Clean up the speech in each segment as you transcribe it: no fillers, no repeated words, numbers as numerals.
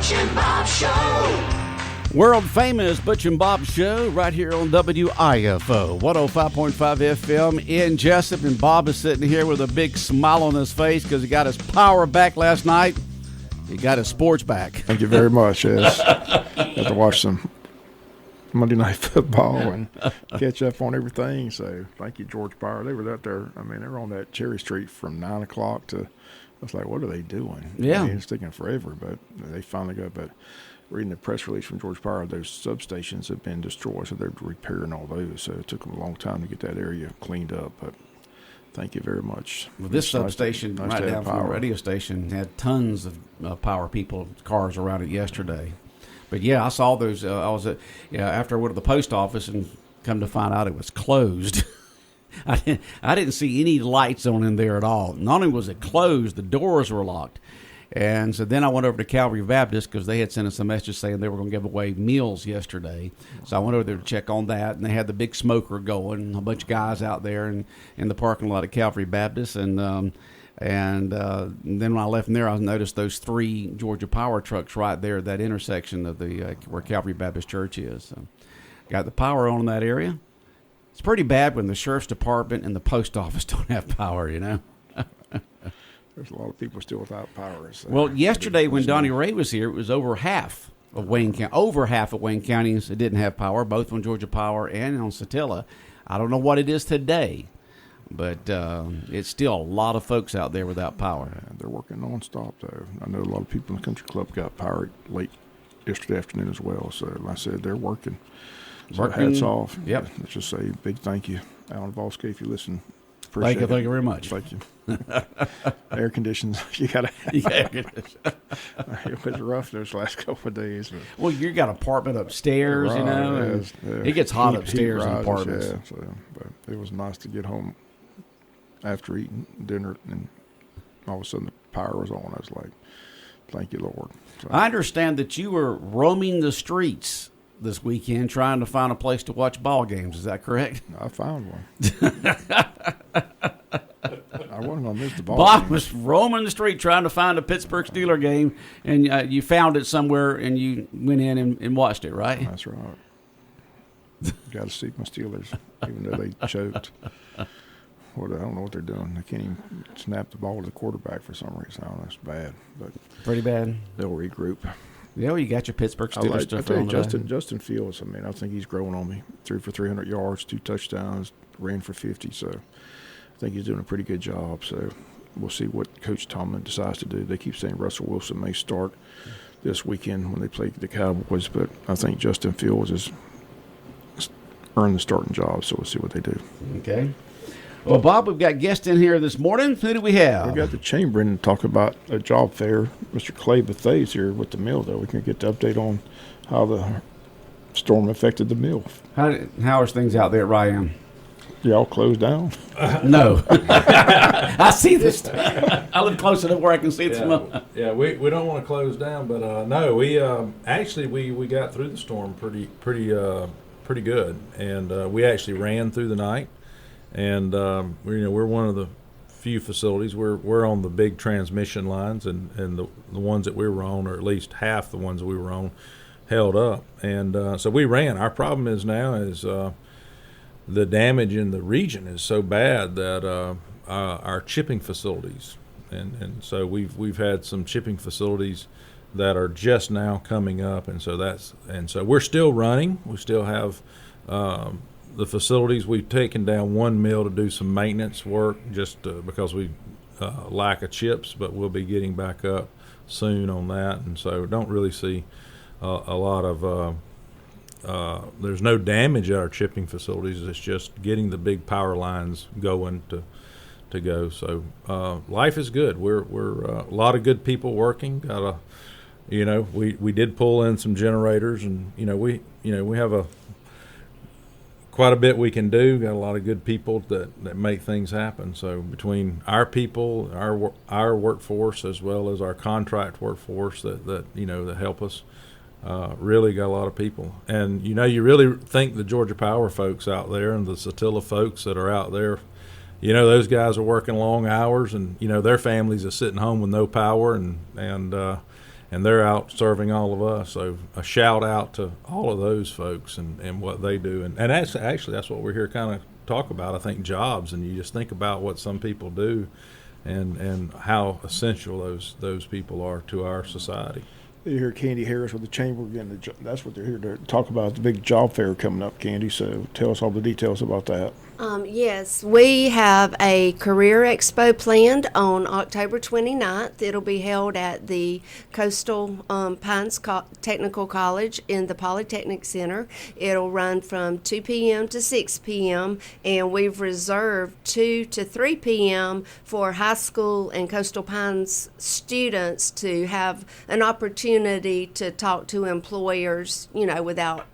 Butch and Bob Show. World famous Butch and Bob Show right here on WIFO 105.5 FM in Jesup, and Bob is sitting here with a big smile on his face because he got his power back last night. He got his sports back. Thank you very much. Yes, got to watch some Monday Night Football and catch up on everything. So thank you, George Power. They were out there. I mean, they were on that Cherry Street from 9 o'clock to. I was like, what are they doing? Yeah, I mean, it's taking forever, but they finally got. But reading the press release from George Power, those substations have been destroyed, so they're repairing all those. So it took them a long time to get that area cleaned up. But thank you very much. Well, this substation right down from the radio station had tons of power people, cars around it yesterday. But yeah, I saw those. I was after I went to the post office and come to find out it was closed. I didn't see any lights on in there at all. Not only was it closed, the doors were locked. And so then I went over to Calvary Baptist because they had sent us a message saying they were going to give away meals yesterday. So I went over there to check on that, and they had the big smoker going, a bunch of guys out there in the parking lot at Calvary Baptist. And then when I left from there, I noticed those 3 Georgia Power trucks right there at that intersection of the where Calvary Baptist Church is. So got the power on in that area. It's pretty bad when the sheriff's department and the post office don't have power, you know. There's a lot of people still without power. So well, yesterday when Donnie Ray was here, it was over half of Wayne County. Over half of Wayne counties that didn't have power, both on Georgia Power and on Satilla. I don't know what it is today, but it's still a lot of folks out there without power. Yeah, they're working nonstop, though. I know a lot of people in the country club got power late yesterday afternoon as well. So, like I said, they're working. So hats off. Yep. Let's just say big thank you, Alan Volsky, if you listen. Thank you very much. Thank you. Air conditions, you got to. Yeah, it was rough those last couple of days. But well, you got an apartment upstairs, you know. It gets hot upstairs in apartments. Yeah, so, but it was nice to get home after eating dinner, and all of a sudden the power was on. I was like, "Thank you, Lord." So, I understand that you were roaming the streets this weekend trying to find a place to watch ball games. Is that correct? I found one. I wasn't going to miss the ball Bob game. was roaming the street trying to find a Pittsburgh Steeler game, and you found it somewhere, and you went in and watched it, right? That's right. Got to see my Steelers, even though they choked. Well, I don't know what they're doing. They can't even snap the ball to the quarterback for some reason. I don't know. It's bad. But pretty bad. They'll regroup. Yeah, well, you got your Pittsburgh Steelers stuff I on Justin Fields, I mean, I think he's growing on me. Threw for 300 yards, 2 touchdowns, ran for 50. So I think he's doing a pretty good job. So we'll see what Coach Tomlin decides to do. They keep saying Russell Wilson may start this weekend when they play the Cowboys, but I think Justin Fields has earned the starting job. So we'll see what they do. Okay. Well, Bob, we've got guests in here this morning. Who do we have? We got the Chamberlain to talk about a job fair. Mr. Clay Bethays here with the mill, though. We can get the update on how the storm affected the mill. How are things out there at Ryan? Y'all closed down? No. I see this. I live close enough where I can see the smoke. Yeah, we don't want to close down, but no, we actually we got through the storm pretty good, and we actually ran through the night. And we're one of the few facilities. We're on the big transmission lines, and the ones that we were on, or at least half the ones that we were on, held up. And so we ran. Our problem is now the damage in the region is so bad that our chipping facilities, and so we've had some chipping facilities that are just now coming up, and so we're still running. We still have. The facilities, we've taken down one mill to do some maintenance work just because we lack of chips, but we'll be getting back up soon on that. And so don't really see a lot of there's no damage at our chipping facilities. It's just getting the big power lines going to go. So life is good. We're a lot of good people working. We did pull in some generators, and we have quite a bit we can do. Got a lot of good people that make things happen. So between our people, our workforce, as well as our contract workforce that help us, really got a lot of people. And you really think the Georgia Power folks out there and the Satilla folks that are out there, those guys are working long hours, and their families are sitting home with no power, and and they're out serving all of us. So a shout out to all of those folks and what they do. And that's what we're here kind of talk about. I think jobs, and you just think about what some people do and how essential those people are to our society. You hear Candy Harris with the chamber again. That's what they're here to talk about, the big job fair coming up, Candy. So tell us all the details about that. Yes, we have a career expo planned on October 29th. It'll be held at the Coastal Pines Technical College in the Polytechnic Center. It'll run from 2 p.m. to 6 p.m., and we've reserved 2 to 3 p.m. for high school and Coastal Pines students to have an opportunity to talk to employers, without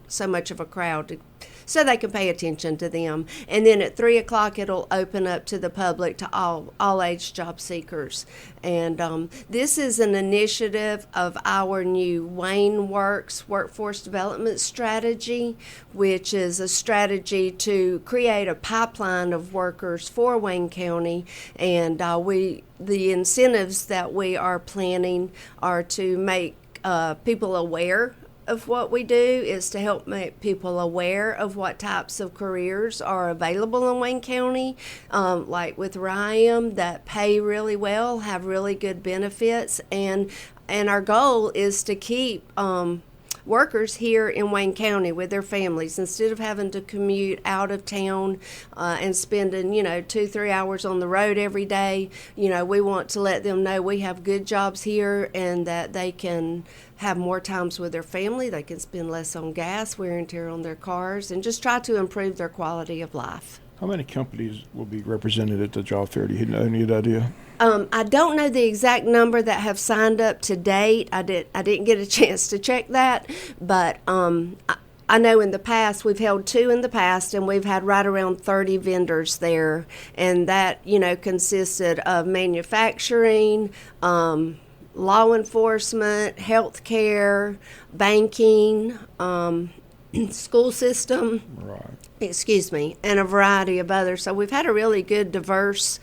so much of a crowd, so they can pay attention to them. And then at 3 o'clock, it'll open up to the public, to all age job seekers. And this is an initiative of our new Wayne Works Workforce Development Strategy, which is a strategy to create a pipeline of workers for Wayne County. And the incentives that we are planning are to make people aware of what we do, is to help make people aware of what types of careers are available in Wayne County, like with RIAM, that pay really well, have really good benefits, and our goal is to keep workers here in Wayne County with their families instead of having to commute out of town and spending 2-3 hours on the road every day. We want to let them know we have good jobs here and that they can have more times with their family. They can spend less on gas, wear and tear on their cars, and just try to improve their quality of life. How many companies will be represented at the job fair? Do you know any idea? I don't know the exact number that have signed up to date. I didn't get a chance to check that, but I know in the past, we've held 2 in the past, and we've had right around 30 vendors there, and that consisted of manufacturing, law enforcement, healthcare, banking, school system. Right. Excuse me, and a variety of others. So we've had a really good, diverse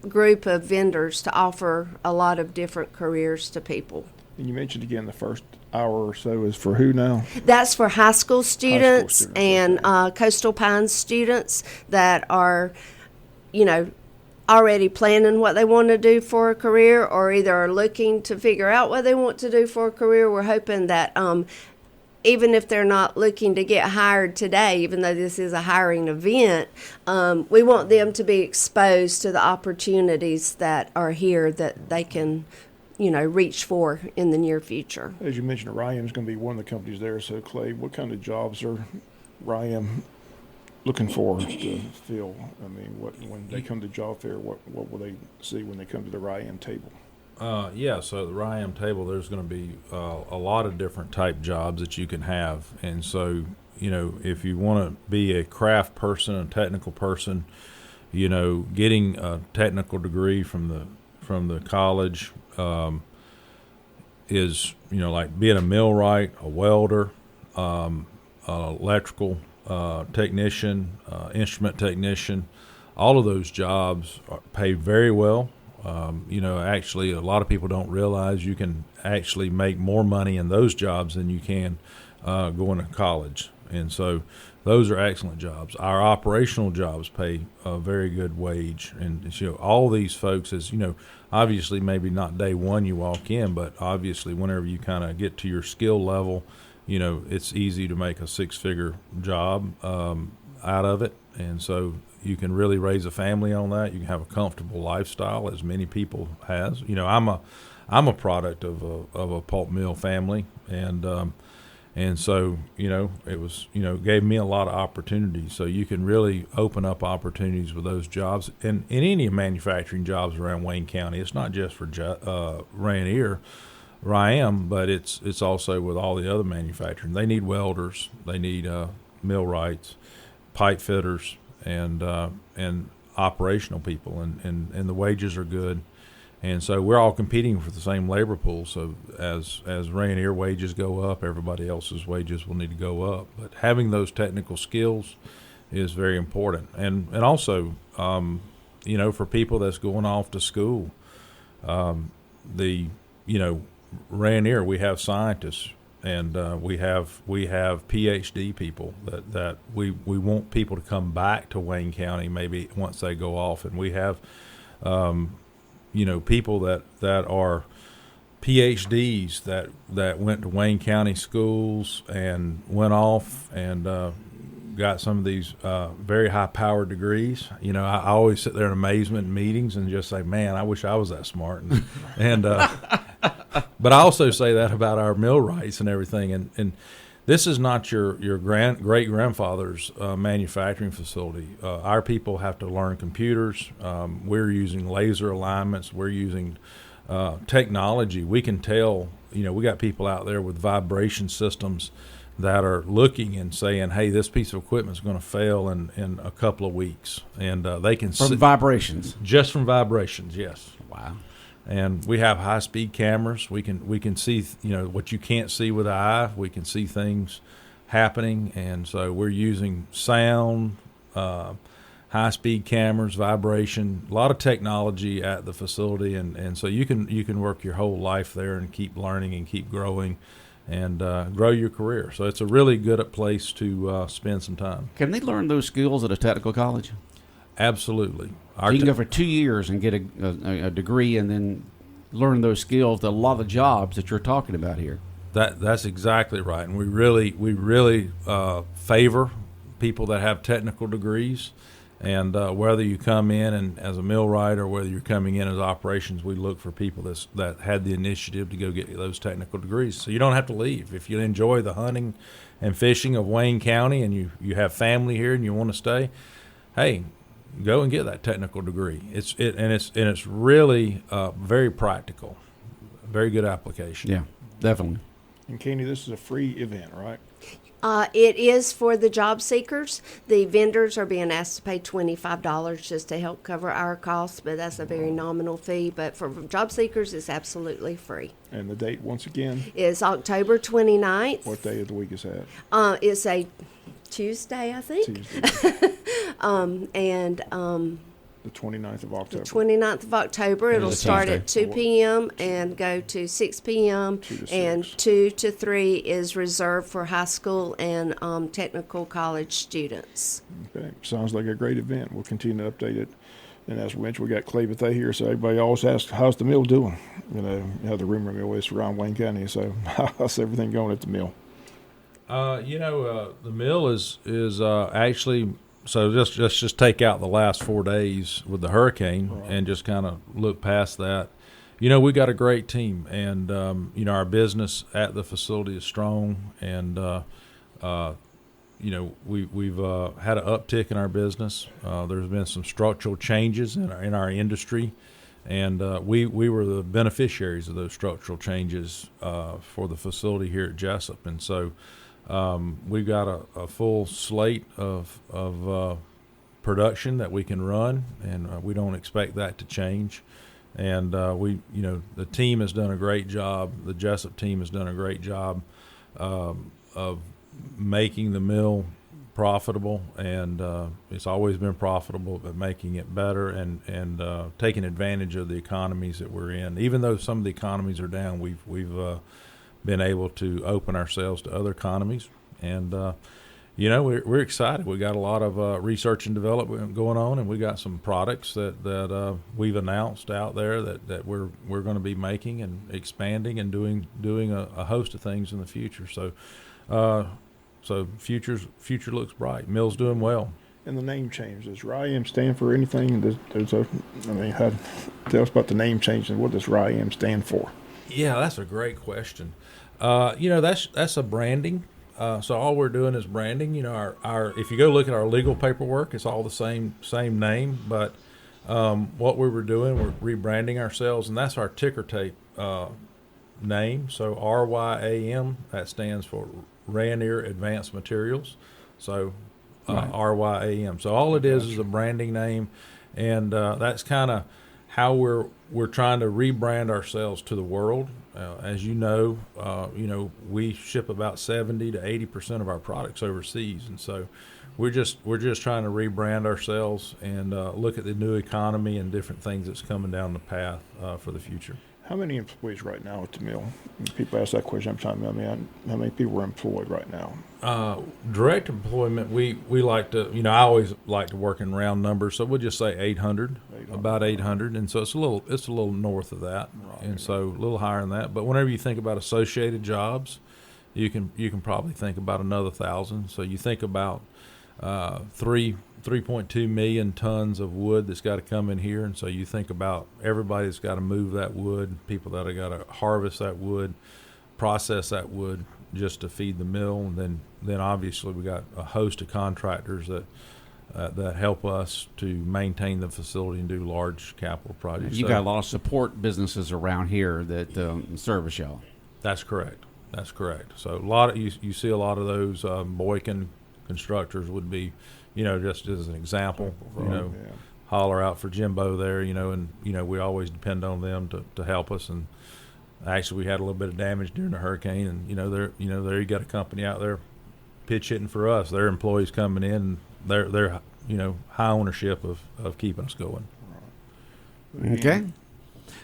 group of vendors to offer a lot of different careers to people. And you mentioned again the first hour or so is for who now? That's for high school students, and okay. Coastal Pines students that are, already planning what they want to do for a career, or either are looking to figure out what they want to do for a career. We're hoping that even if they're not looking to get hired today, even though this is a hiring event, we want them to be exposed to the opportunities that are here that they can, reach for in the near future. As you mentioned, RIAM is going to be one of the companies there. So, Clay, what kind of jobs are RIAM looking for to fill? I mean, when they come to job fair, what will they see when they come to the RIAM table? So the RIAM table, there's going to be a lot of different type jobs that you can have. And so, if you want to be a craft person, a technical person, getting a technical degree from the college is, like being a millwright, a welder, electrical technician, instrument technician. All of those jobs pay very well. Actually, a lot of people don't realize you can actually make more money in those jobs than you can going to college. And so those are excellent jobs. Our operational jobs pay a very good wage. And all these folks, obviously maybe not day one you walk in, but obviously whenever you kind of get to your skill level, it's easy to make a 6-figure job out of it. And so you can really raise a family on that. You can have a comfortable lifestyle, as many people has. I'm a product of a pulp mill family, and so it was gave me a lot of opportunities. So you can really open up opportunities with those jobs, and in any manufacturing jobs around Wayne County. It's not just for Rainier, RIAM, but it's also with all the other manufacturing. They need welders, they need millwrights, pipe fitters, and operational people, and the wages are good, and so we're all competing for the same labor pool. So as Rainier wages go up, everybody else's wages will need to go up. But having those technical skills is very important, and also for people that's going off to school, the Ranier, we have scientists, and we have PhD people that we want people to come back to Wayne County maybe once they go off, and we have people that are PhDs that went to Wayne County schools and went off and got some of these very high-powered degrees. I always sit there in amazement in meetings and just say, man, I wish I was that smart. And but I also say that about our millwrights and everything. And this is not your great-grandfather's manufacturing facility. Our people have to learn computers. We're using laser alignments. We're using technology. We can tell, we got people out there with vibration systems that are looking and saying, hey, this piece of equipment is going to fail in a couple of weeks. And they can From vibrations? Just from vibrations, yes. Wow. And we have high-speed cameras. We can see, what you can't see with the eye. We can see things happening. And so we're using sound, high-speed cameras, vibration, a lot of technology at the facility. And so you can work your whole life there and keep learning and keep growing and grow your career. So it's a really good place to spend some time. Can they learn those skills at a technical college? Absolutely. So you can go for 2 years and get a degree and then learn those skills, a lot of jobs that you're talking about here. That's exactly right. And we really favor people that have technical degrees. And whether you come in and as a millwright or whether you're coming in as operations, we look for people that had the initiative to go get those technical degrees. So you don't have to leave. If you enjoy the hunting and fishing of Wayne County and you have family here and you want to stay, hey, go and get that technical degree. It's really very practical, very good application. Yeah, definitely. And Kenny, this is a free event, right? It is for the job seekers. The vendors are being asked to pay $25 just to help cover our costs, but that's a very nominal fee. But for job seekers, it's absolutely free. And the date, once again? It's October 29th. What day of the week is that? It's a Tuesday, I think. Tuesday. The 29th of October. The 29th of October. It'll start at 2 p.m. and go to 6 p.m. 2 to And 6. 2 to 3 is reserved for high school and technical college students. Okay, sounds like a great event. We'll continue to update it. And as we mentioned, we got Clay Bethea here, so everybody always asks, how's the mill doing? The rumor mill is around Wayne County, so how's everything going at the mill? The mill is actually. So let's just take out the last 4 days with the hurricane and just kind of look past that. We got a great team, and our business at the facility is strong, and we've had an uptick in our business. There's been some structural changes in our industry, and we were the beneficiaries of those structural changes for the facility here at Jesup, and so. We've got a full slate of production that we can run, and we don't expect that to change. And the team has done a great job. The Jesup team has done a great job of making the mill profitable, and it's always been profitable, but making it better and taking advantage of the economies that we're in. Even though some of the economies are down, we've been able to open ourselves to other economies, and we're excited. We got a lot of research and development going on, and we got some products that we've announced out there that we're going to be making and expanding and doing a host of things in the future. So future looks bright. Mill's doing well. And the name change, does RIAM stand for anything? Tell us about the name change and what does RIAM stand for? Yeah, that's a great question. That's a branding. So all we're doing is branding. Our if you go look at our legal paperwork, it's all the same name. But what we were doing, we're rebranding ourselves, and that's our ticker tape name. So RYAM, that stands for Ranier Advanced Materials. So RYAM. So all it is a branding name, and that's kind of how we're trying to rebrand ourselves to the world. As you know, we ship about 70 to 80% of our products overseas, and so we're just trying to rebrand ourselves and look at the new economy and different things that's coming down the path for the future. How many employees right now at the mill? When people ask that question, I'm trying to remember how many people are employed right now. Direct employment, we like to, I always like to work in round numbers, so we'll just say 800, about 800, and so it's a little north of that, Right. and so a little higher than that. But whenever you think about associated jobs, you can probably think about another 1,000. So you think about 3.2 million tons of wood that's got to come in here, and so you think about everybody that's got to move that wood, people that have got to harvest that wood, process that wood just to feed the mill, and then obviously we got a host of contractors that help us to maintain the facility and do large capital projects. You got a lot of support businesses around here that service y'all. That's correct. So a lot of you see a lot of those Boykin constructors would be, just as an example, Yeah. holler out for Jimbo there, and we always depend on them to help us. And actually, we had a little bit of damage during the hurricane, and there you got a company out there pitch hitting for us. Their employees coming in, and they're high ownership of keeping us going. Okay.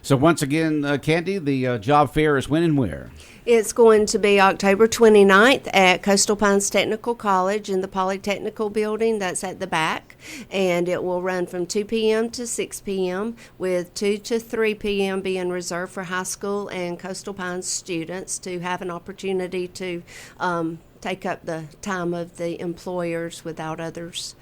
So once again, Candy, the job fair is when and where? It's going to be October 29th at Coastal Pines Technical College in the Polytechnical building that's at the back, and it will run from 2 p.m. to 6 p.m. with 2 to 3 p.m. being reserved for high school and Coastal Pines students to have an opportunity to take up the time of the employers without others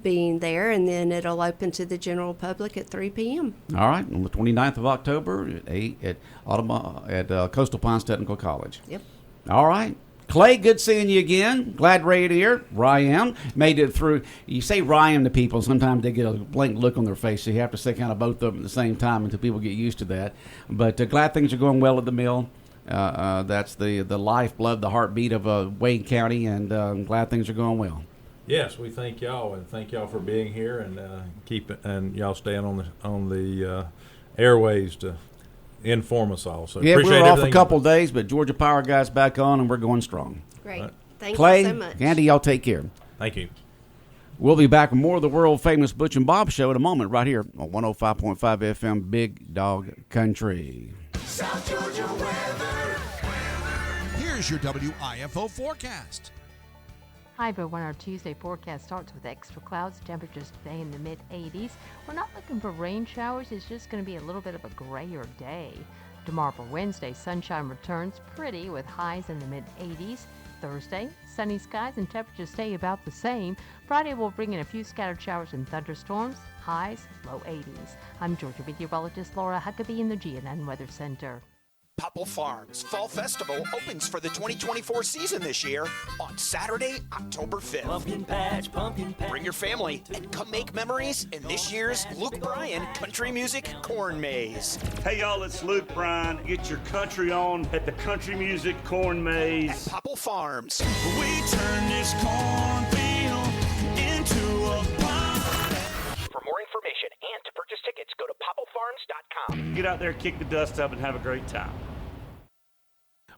being there, and then it'll open to the general public at 3 p.m. All right, on the 29th of October at Coastal Pines Technical College. Yep. All right. Clay, good seeing you again. Glad Ray here. Ryan made it through. You say Ryan to people, sometimes they get a blank look on their face, so you have to say kind of both of them at the same time until people get used to that. But glad things are going well at the mill. That's the lifeblood, the heartbeat of Wayne County, and I'm glad things are going well. Yes, we thank y'all, and thank y'all for being here, and keep it, and y'all staying on the airways to inform us all. So Yeah, we appreciate were off a everything. couple of days, but Georgia Power Guy's back on, and we're going strong. Great. Right. Thank Clay, you so much. Candy, y'all take care. Thank you. We'll be back with more of the world-famous Butch and Bob Show in a moment right here on 105.5 FM Big Dog Country. South Georgia weather. Here's your WIFO forecast. Hi everyone, our Tuesday forecast starts with extra clouds, temperatures today in the mid-80s. We're not looking for rain showers, it's just going to be a little bit of a grayer day. Tomorrow for Wednesday, sunshine returns pretty with highs in the mid-80s. Thursday, sunny skies and temperatures stay about the same. Friday will bring in a few scattered showers and thunderstorms, highs low 80s. I'm Georgia meteorologist Laura Huckabee in the GNN Weather Center. Popple Farms Fall Festival opens for the 2024 season this year on Saturday, October 5th. Pumpkin patch, pumpkin patch. Bring your family and come make memories in this year's Luke Bryan Country Music Corn Maze. Hey y'all, it's Luke Bryan. Get your country on at the Country Music Corn Maze. At Popple Farms. We turn this cornfield into a party. For more information and to purchase tickets, go to popplefarms.com. Get out there, kick the dust up, and have a great time.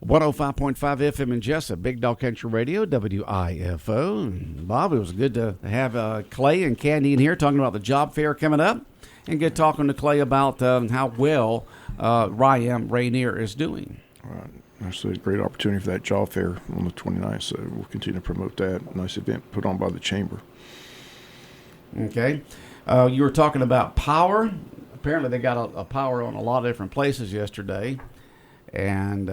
105.5 FM in Jesup, Big Dog Country Radio, WIFO. Bob, it was good to have Clay and Candy in here talking about the job fair coming up, and good talking to Clay about how well Ryan Rainier is doing. That's a great opportunity for that job fair on the 29th, so we'll continue to promote that. Nice event put on by the Chamber. Okay. You were talking about power. Apparently they got a power on a lot of different places yesterday. And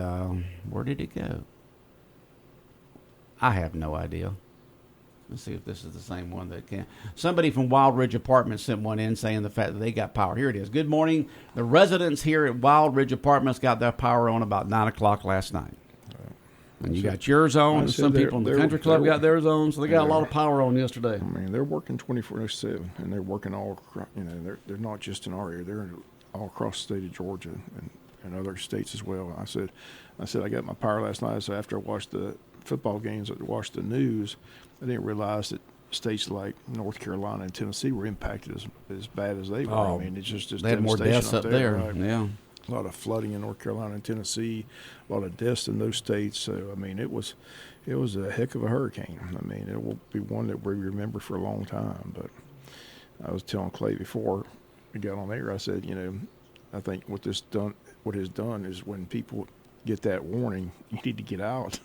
where did it go? I have no idea. Let's see if this is the same one that can. Somebody from Wild Ridge Apartments sent one in saying the fact that they got power. Here it is. Good morning. The residents here at Wild Ridge Apartments got their power on about 9 o'clock last night. And you got yours on, and some people in the country club got theirs on, so they got a lot of power on yesterday. I mean, they're working 24/7, and they're working all. They're not just in our area; they're all across the state of Georgia and other states as well. I said, I got my power last night. So after I watched the football games, I watched the news. I didn't realize that states like North Carolina and Tennessee were impacted as bad as they were. Oh, I mean, it's just they had more deaths up there. Right? Yeah. A lot of flooding in North Carolina and Tennessee, a lot of deaths in those states. So, I mean, it was a heck of a hurricane. I mean, it will be one that we remember for a long time. But I was telling Clay before we got on air, I said, I think what this what it's done is when people get that warning, you need to get out.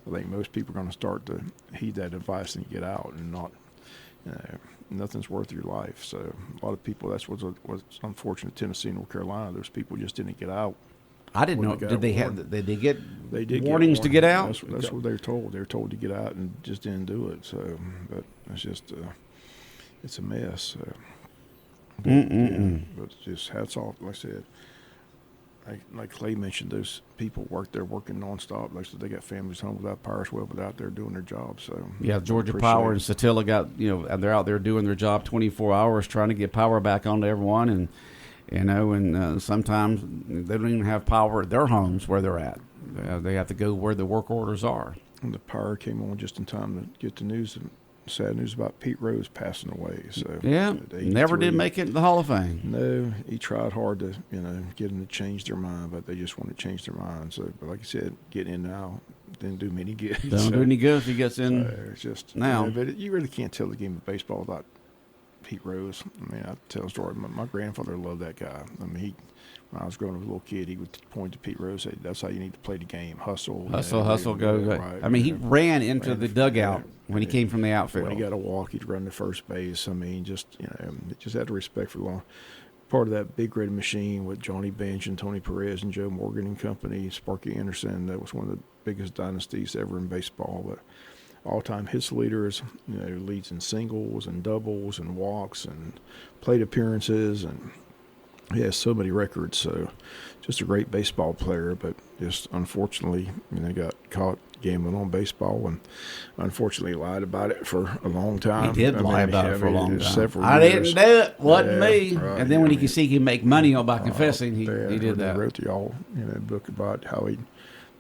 I think most people are going to start to heed that advice and get out, and not, nothing's worth your life. So a lot of people, that's what's unfortunate. Tennessee, North Carolina, those people just didn't get out. I didn't know. Did they get warnings to get out? That's what they were told. They were told to get out and just didn't do it. So, but it's just it's a mess. But just hats off. Like I said, like Clay mentioned, those people they're working nonstop. Like I said, they got families home without power as well, but out there doing their job. So Georgia Power and Satilla got they're out there doing their job 24 hours trying to get power back onto everyone, and sometimes they don't even have power at their homes where they're at. They have to go where the work orders are. And the power came on just in time to get the news. Sad news about Pete Rose passing away. So never did make it in the Hall of Fame. No, he tried hard to get them to change their mind, but they just want to change their mind. So, but like I said, getting in now didn't do me any good. Don't do any good if he gets in it's just now. But you really can't tell the game of baseball without Pete Rose. I mean, I tell a story. My grandfather loved that guy. I mean, when I was growing up as a little kid, he would point to Pete Rose and say, "That's how you need to play the game. Hustle, go." Right, I mean, he ran into the dugout when he came from the outfield. When he got a walk, he'd run to first base. I mean, just had the respect for long. Part of that big red machine with Johnny Bench and Tony Perez and Joe Morgan and company, Sparky Anderson. That was one of the biggest dynasties ever in baseball. But all-time hits leaders, leads in singles and doubles and walks and plate appearances, and he has so many records. So just a great baseball player, but just unfortunately, got caught gambling on baseball, and unfortunately lied about it for a long time. He did lie about it for a long time. Several I years. didn't do it. Wasn't me. Right, and then when he could see he could make money by confessing, he did that. He wrote the book about how he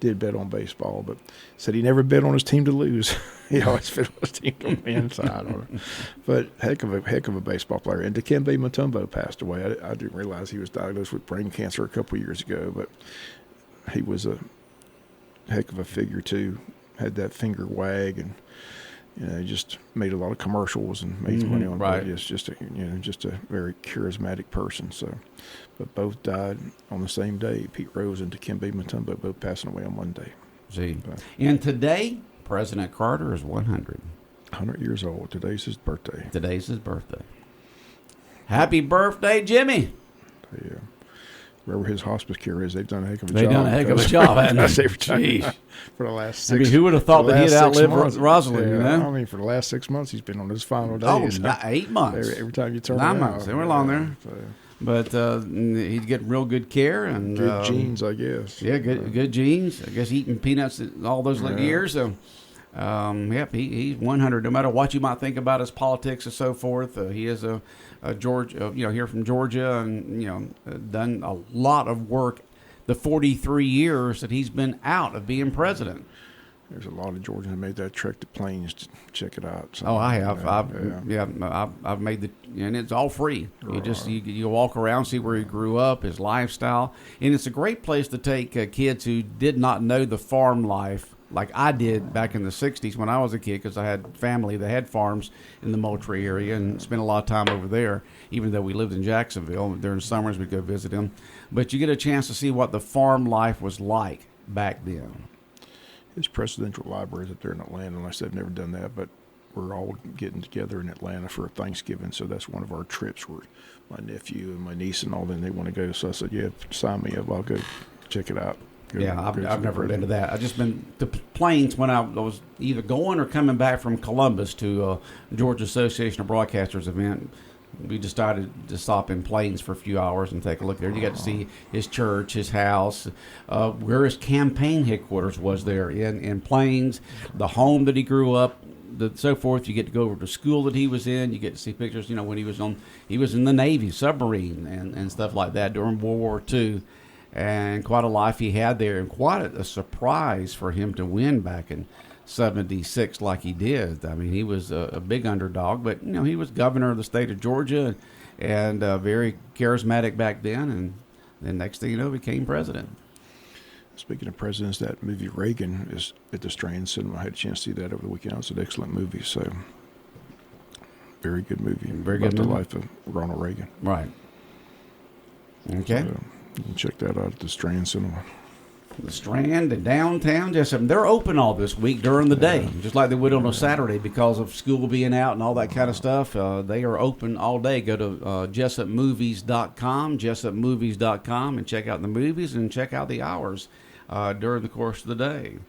did bet on baseball, but said he never bet on his team to lose. He always bet on his team to win. But heck of a baseball player. And Dikembe Mutombo passed away. I didn't realize he was diagnosed with brain cancer a couple of years ago, but he was a heck of a figure too. Had that finger wag, and just made a lot of commercials and made money on it. Just a very charismatic person. So, but both died on the same day. Pete Rose and Dikembe Mutombo both passing away on one day. And today, President Carter is 100. 100 years old. Today's his birthday. Happy birthday, Jimmy. Yeah. Wherever his hospice care is, they've done a heck of a job. They've done a heck of a job, haven't they? Jeez. For the last 6 months. Who would have thought that he'd outlive Rosalind, I mean, for the last 6 months, he's been on his final days. 8 months. Every time you turn 9 months. They were long there. But he'd get real good care. And good genes, I guess. Yeah, good genes. I guess eating peanuts all those years. So, he's 100. No matter what you might think about his politics and so forth, he is a Georgia, here from Georgia, and done a lot of work. The 43 years that he's been out of being president. There's a lot of Georgians that made that trek to Plains to check it out. So, I have. I've made and it's all free. You walk around, see where he grew up, his lifestyle, and it's a great place to take kids who did not know the farm life like I did back in the 60s when I was a kid, because I had family that had farms in the Moultrie area and spent a lot of time over there, even though we lived in Jacksonville. During summers, we'd go visit them. But you get a chance to see what the farm life was like back then. His presidential library is up there in Atlanta. And like I said, I've never done that, but we're all getting together in Atlanta for Thanksgiving, so that's one of our trips where my nephew and my niece and all them, they want to go. So I said, yeah, sign me up. I'll go check it out. I've never been to that. I've just been to Plains when I was either going or coming back from Columbus to the Georgia Association of Broadcasters event. We decided to stop in Plains for a few hours and take a look there. You got to see his church, his house, where his campaign headquarters was there in Plains, the home that he grew up, so forth. You get to go over to school that he was in. You get to see pictures, when he was in the Navy, submarine and stuff like that during World War II. And quite a life he had there, and quite a surprise for him to win back in 76 like he did. I mean, he was a big underdog, but he was governor of the state of Georgia and very charismatic back then, and then next thing you know, became president. Speaking of presidents, that movie Reagan is at the Strand Cinema. I had a chance to see that over the weekend. It's an excellent movie, so very good movie. Very good about movie. The life of Ronald Reagan. Right. Okay. You can check that out at the Strand Cinema. The Strand and downtown Jesup, they're open all this week during the day, just like they would on a Saturday because of school being out and all that kind of stuff. They are open all day. Go to JesupMovies.com, JesupMovies.com, and check out the movies and check out the hours during the course of the day.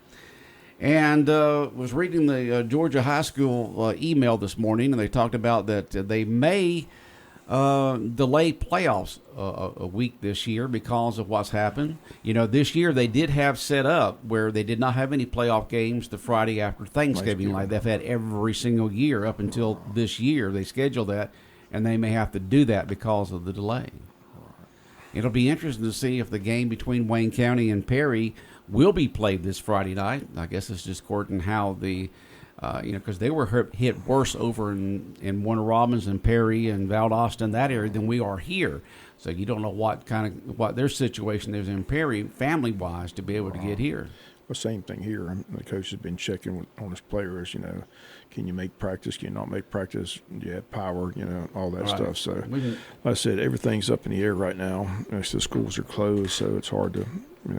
And was reading the Georgia High School email this morning, and they talked about that they may delay playoffs a week this year because of what's happened. You know, this year they did have set up where they did not have any playoff games the Friday after Thanksgiving like they've had every single year up until this year. They scheduled that, and they may have to do that because of the delay. It'll be interesting to see if the game between Wayne County and Perry will be played this Friday night. I guess it's just according how the because they were hit worse over in Warner Robins and Perry and Valdosta, that area, than we are here. So you don't know what their situation is in Perry, family-wise, to be able to get here. Well, same thing here. The coach has been checking on his players, can you make practice, can you not make practice, do you have power, all that stuff. So, like I said, everything's up in the air right now. The schools are closed, so it's hard to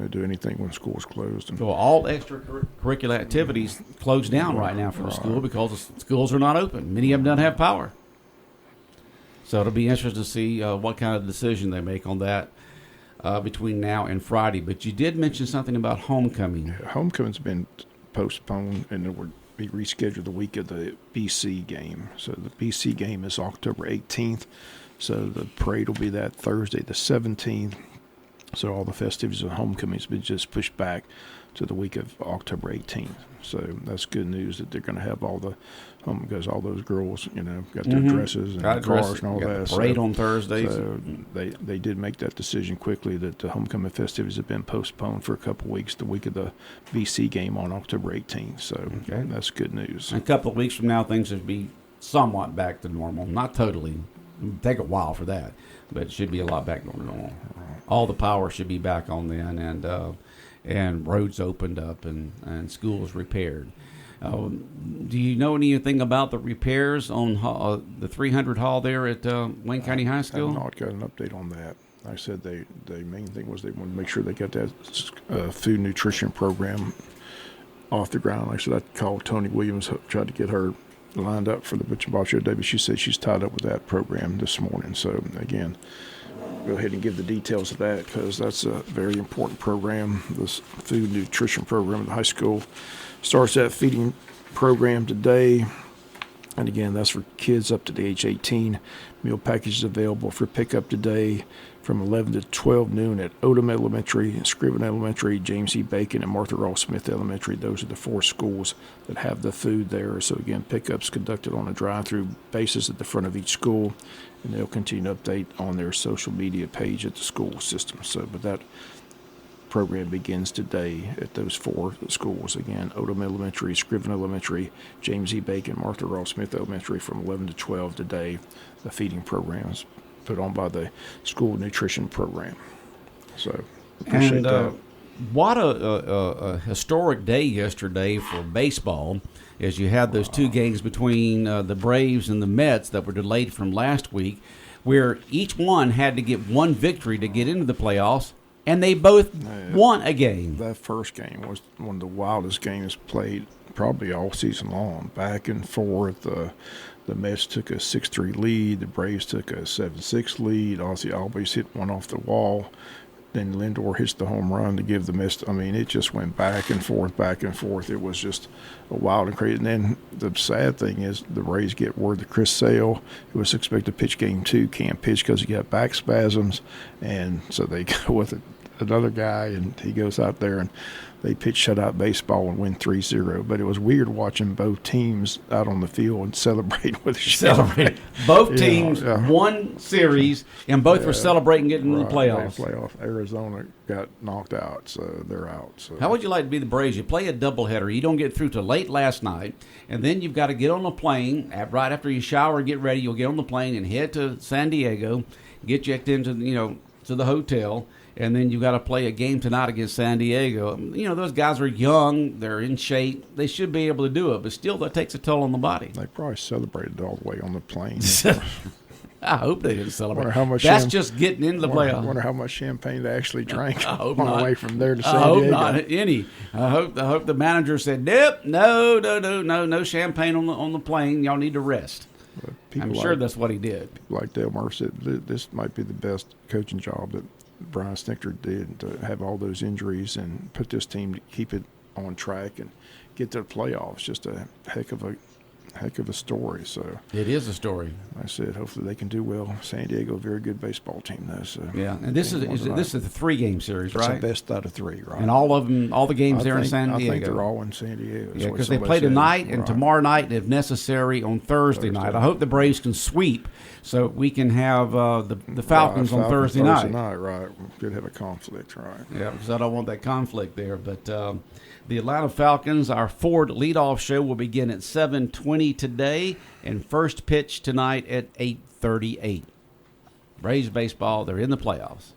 do anything when school's closed. So all extracurricular activities closed down right now for the school because the schools are not open. Many of them don't have power. So it'll be interesting to see what kind of decision they make on that between now and Friday. But you did mention something about homecoming. Homecoming's been postponed, and it will be rescheduled the week of the BC game. So the BC game is October 18th. So the parade will be that Thursday, the 17th. So all the festivities of homecoming has been just pushed back to the week of October 18th. So that's good news that they're going to have all the because all those girls, got their dresses and cars and all that. The parade on Thursdays. So they did make that decision quickly that the homecoming festivities have been postponed for a couple of weeks, the week of the BC game on October 18th. So that's good news. And a couple of weeks from now, things will be somewhat back to normal. Not totally. It'll take a while for that, but it should be a lot back to normal. All the power should be back on then, and roads opened up and schools repaired. Do you know anything about the repairs on the 300 hall there at Wayne County High School? I have not got an update on that. I said the main thing was they wanted to make sure they got that food nutrition program off the ground. Like I said, I called Tony Williams, tried to get her lined up for the Butch and Bob show today, but she said she's tied up with that program this morning. So, again, go ahead and give the details of that because that's a very important program. This food nutrition program at the high school starts that feeding program today. And again, that's for kids up to the age 18. Meal packages available for pickup today from 11 to 12 noon at Odom Elementary, Scriven Elementary, James E. Bacon, and Martha Ross Smith Elementary. Those are the 4 schools that have the food there. So again, pickups conducted on a drive-through basis at the front of each school, and they'll continue to update on their social media page at the school system. So, but that program begins today at those 4 schools. Again, Odom Elementary, Scriven Elementary, James E. Bacon, Martha Ross Smith Elementary from 11 to 12 today. The feeding program is put on by the school nutrition program. So appreciate that. What a historic day yesterday for baseball, as you had those 2 games between the Braves and the Mets that were delayed from last week, where each one had to get one victory to get into the playoffs, and they both won a game. That first game was one of the wildest games played probably all season long, back and forth. The Mets took a 6-3 lead. The Braves took a 7-6 lead. Ozzie Albies hit one off the wall. Then Lindor hits the home run to give the Mets. I mean, it just went back and forth, back and forth. It was just a wild and crazy. And then the sad thing is the Rays get word that Chris Sale, who was expected to pitch game 2, can't pitch because he got back spasms. And so they go with another guy, and he goes out there and they pitch shutout baseball and win 3-0. But it was weird watching both teams out on the field and celebrating with each other. Both teams won series, and both were celebrating getting in the playoffs. Arizona got knocked out, so they're out. So. How would you like to be the Braves? You play a doubleheader. You don't get through till late last night, and then you've got to get on a plane. Right after you shower and get ready, you'll get on the plane and head to San Diego, get checked into to the hotel. And then you got to play a game tonight against San Diego. Those guys are young. They're in shape. They should be able to do it. But still, that takes a toll on the body. They probably celebrated all the way on the plane. I hope they didn't celebrate. Wonder how much That's just getting into the playoffs. Wonder how much champagne they actually drank I hope on not. the way from there to I San hope Diego. not any. I hope the manager said, "Nope, no champagne on the plane. Y'all need to rest." I'm sure that's what he did. Like Dale Murphy said, this might be the best coaching job that Brian Snicker did, to have all those injuries and put this team to keep it on track and get to the playoffs. Just a heck of a story. So It is a story. I said, hopefully they can do well. San Diego, a very good baseball team, though. So Yeah, and this is the 3-game series, it's right? the best out of 3, right? And all the games there in San Diego. I think they're all in San Diego. Yeah, because they play tonight and tomorrow night, and if necessary, on Thursday night. I hope the Braves can sweep so we can have the Falcons on Thursday night. Right. We could have a conflict, right? Yeah, because I don't want that conflict there. But the Atlanta Falcons, our Ford leadoff show will begin at 7:20 today, and first pitch tonight at 8:38. Braves baseball, they're in the playoffs.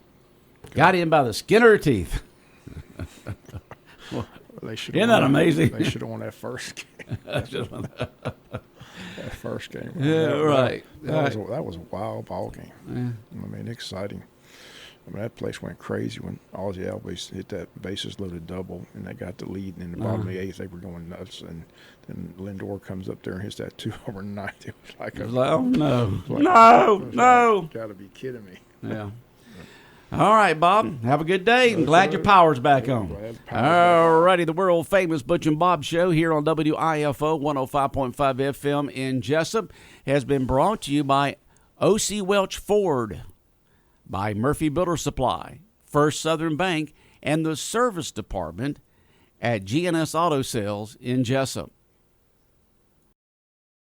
Got in by the skin of their teeth. Isn't that amazing? They should have won that first game. That first game. Yeah, right. That was a wild ball game. Yeah. I mean, exciting. I mean, that place went crazy when Ozzie Albies hit that bases loaded double, and they got the lead. And in the bottom of the 8th, they were going nuts. And then Lindor comes up there and hits that 2 over 9. It was like, oh no, no! Got to be kidding me. Yeah. All right, Bob. Have a good day. I'm glad your power's back on. All righty, the world famous Butch and Bob show here on WIFO 105.5 FM in Jesup has been brought to you by O.C. Welch Ford, by Murphy Builder Supply, First Southern Bank, and the service department at GNS Auto Sales in Jesup.